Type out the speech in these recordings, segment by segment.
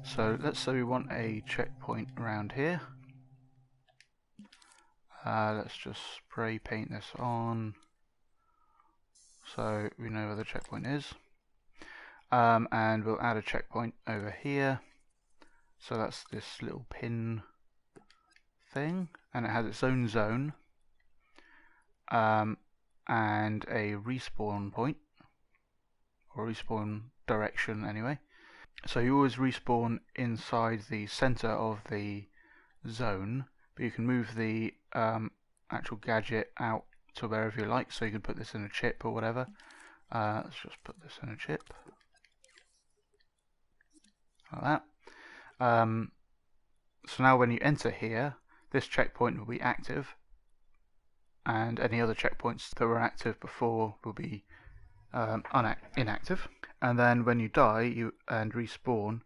So let's say we want a checkpoint around here. Let's just spray paint this on so we know where the checkpoint is. And we'll add a checkpoint over here. So that's this little pin thing, and it has its own zone and a respawn point, or respawn direction anyway. So you always respawn inside the center of the zone, but you can move the actual gadget out to wherever you like, so you can put this in a chip or whatever. Let's just put this in a chip like that. So now when you enter here, this checkpoint will be active, and any other checkpoints that were active before will be inactive. And then when you die and respawn,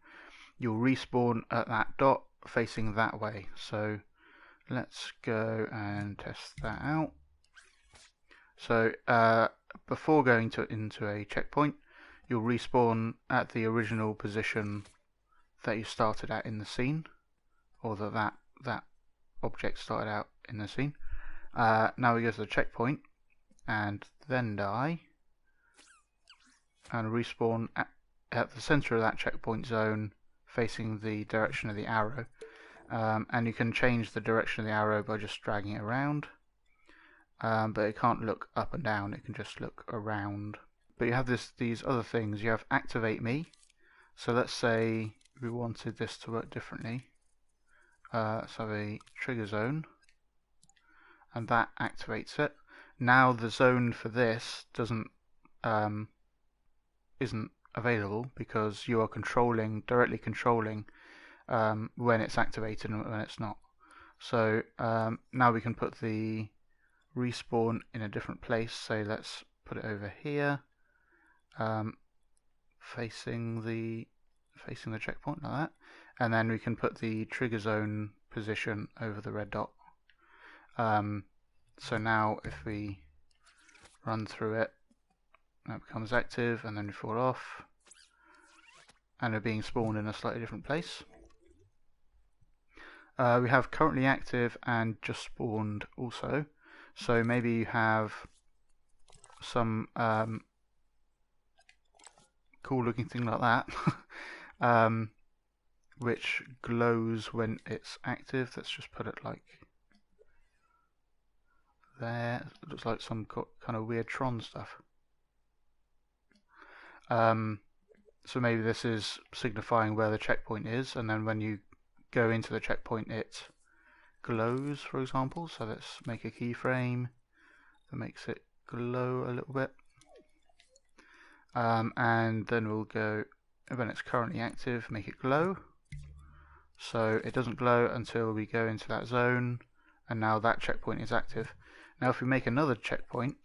you'll respawn at that dot facing that way. So let's go and test that out. So before going into a checkpoint, you'll respawn at the original position that you started at in the scene, or that object started out in the scene. Now we go to the checkpoint and then die, and respawn at the center of that checkpoint zone facing the direction of the arrow. And you can change the direction of the arrow by just dragging it around, but it can't look up and down, it can just look around. But you have these other things. You have activate me. So let's say we wanted this to work differently. Let's have a trigger zone, and that activates it. Now the zone for this isn't available because you are directly controlling when it's activated and when it's not. So now we can put the respawn in a different place. So let's put it over here, facing the checkpoint like that, and then we can put the trigger zone position over the red dot. So now if we run through it, that becomes active, and then we fall off, and we're being spawned in a slightly different place. We have currently active and just spawned also. So maybe you have some cool looking thing like that, which glows when it's active. Let's just put it like there. It looks like some kind of weird Tron stuff. So maybe this is signifying where the checkpoint is, and then when you go into the checkpoint it glows, for example. So let's make a keyframe that makes it glow a little bit, and then we'll go, when it's currently active, make it glow. So it doesn't glow until we go into that zone, and now that checkpoint is active. Now if we make another checkpoint,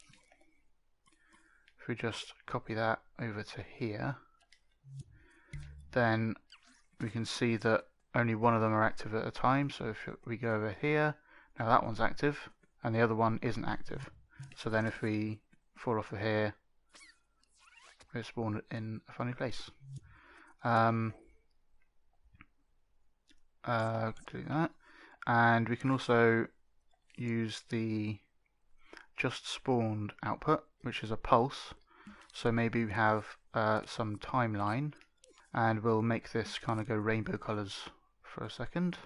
if we just copy that over to here, then we can see that only one of them are active at a time. So if we go over here, now that one's active and the other one isn't active. So then if we fall off of here, we're spawned in a funny place. Do that, and we can also use the just spawned output, which is a pulse. So maybe we have some timeline, and we'll make this kind of go rainbow colors for a second.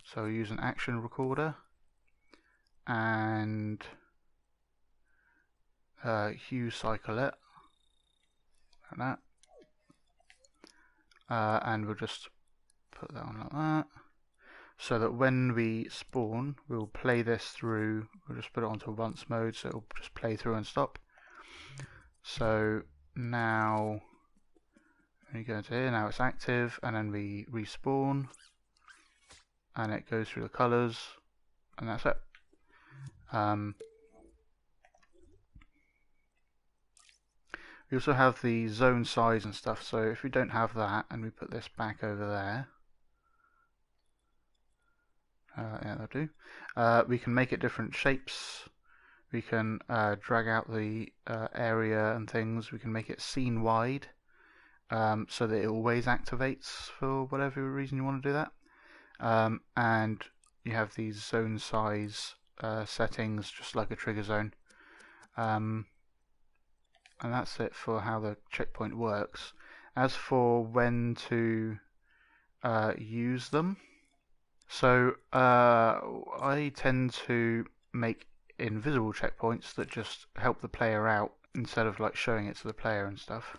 So we'll use an action recorder and hue cycle it like that, and we'll just put that on like that, so that when we spawn we'll play this through. We'll just put it onto once mode, so it'll just play through and stop. So now when you go into here, now it's active, and then we respawn and it goes through the colors, and that's it. We also have the zone size and stuff, so if we don't have that and we put this back over there, yeah, that'll do. We can make it different shapes. We can drag out the area and things. We can make it scene wide, so that it always activates for whatever reason you want to do that. And you have these zone size settings, just like a trigger zone. And that's it for how the checkpoint works. As for when to use them, so I tend to make invisible checkpoints that just help the player out instead of like showing it to the player and stuff.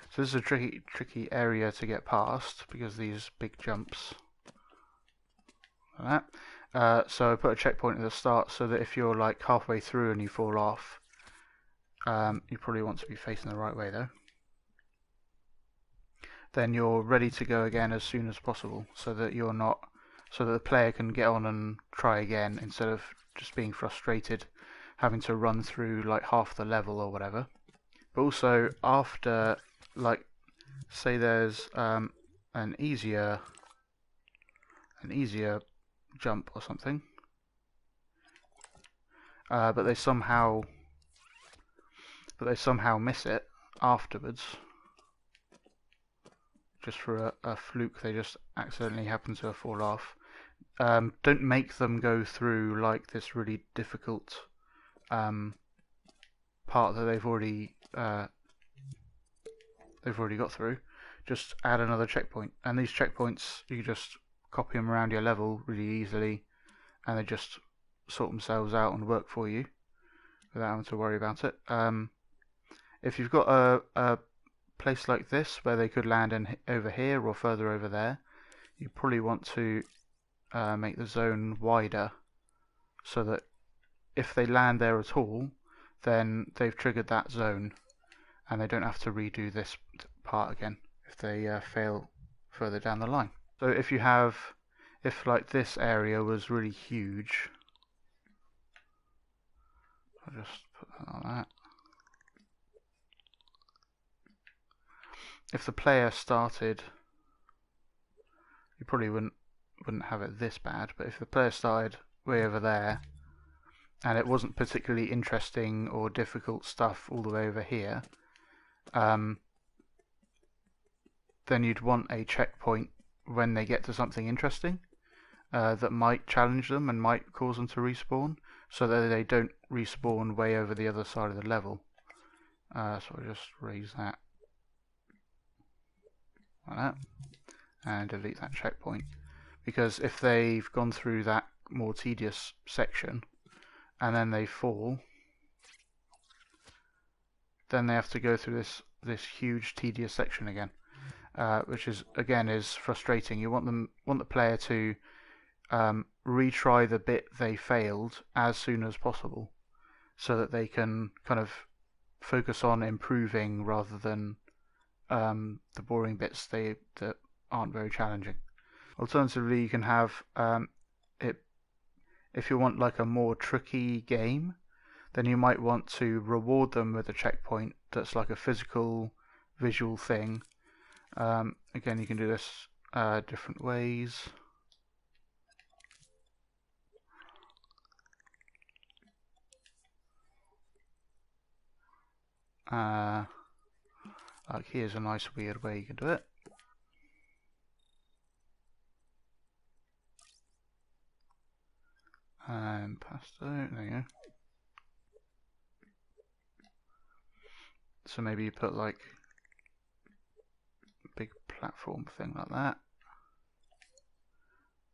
So this is a tricky area to get past because these big jumps. Like that. So I put a checkpoint at the start so that if you're like halfway through and you fall off, you probably want to be facing the right way though. Then you're ready to go again as soon as possible, so that you're not, so that the player can get on and try again instead of just being frustrated, having to run through like half the level or whatever. But also after, like, say there's an easier jump or something, but they somehow miss it afterwards. Just for a fluke, they just accidentally happen to fall off. Don't make them go through like this really difficult part that they've already got through. Just add another checkpoint, and these checkpoints you just copy them around your level really easily, and they just sort themselves out and work for you without having to worry about it. If you've got a place like this where they could land in over here or further over there, you probably want to make the zone wider so that if they land there at all, then they've triggered that zone and they don't have to redo this part again if they fail further down the line. So if like this area was really huge, I'll just put that on that. If the player started, you probably wouldn't have it this bad, but if the player started way over there and it wasn't particularly interesting or difficult stuff all the way over here, then you'd want a checkpoint when they get to something interesting that might challenge them and might cause them to respawn, so that they don't respawn way over the other side of the level. So I'll just raise that like that and delete that checkpoint, because if they've gone through that more tedious section and then they fall, then they have to go through this huge tedious section again, which is frustrating. You want the player to retry the bit they failed as soon as possible, so that they can kind of focus on improving rather than the boring bits that aren't very challenging. Alternatively, you can have it, if you want like a more tricky game, then you might want to reward them with a checkpoint that's like a physical visual thing. Again, you can do this different ways. Like here's a nice weird way you can do it. And pasto, there you go. So maybe you put like a big platform thing like that,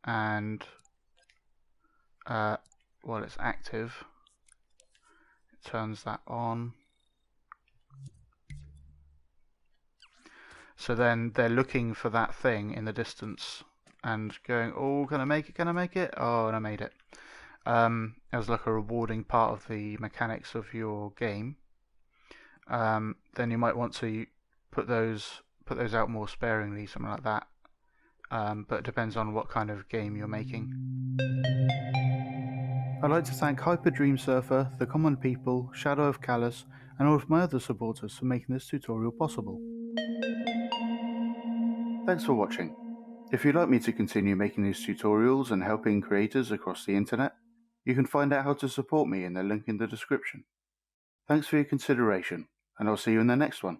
and while it's active, it turns that on. So then they're looking for that thing in the distance and going, oh, can I make it? Can I make it? Oh, and I made it. As like a rewarding part of the mechanics of your game. Then you might want to put those out more sparingly, something like that. But it depends on what kind of game you're making. I'd like to thank Hyper Dream Surfer, The Common People, Shadow of Callus, and all of my other supporters for making this tutorial possible. Thanks for watching. If you'd like me to continue making these tutorials and helping creators across the internet, You can find out how to support me in the link in the description. Thanks for your consideration, and I'll see you in the next one.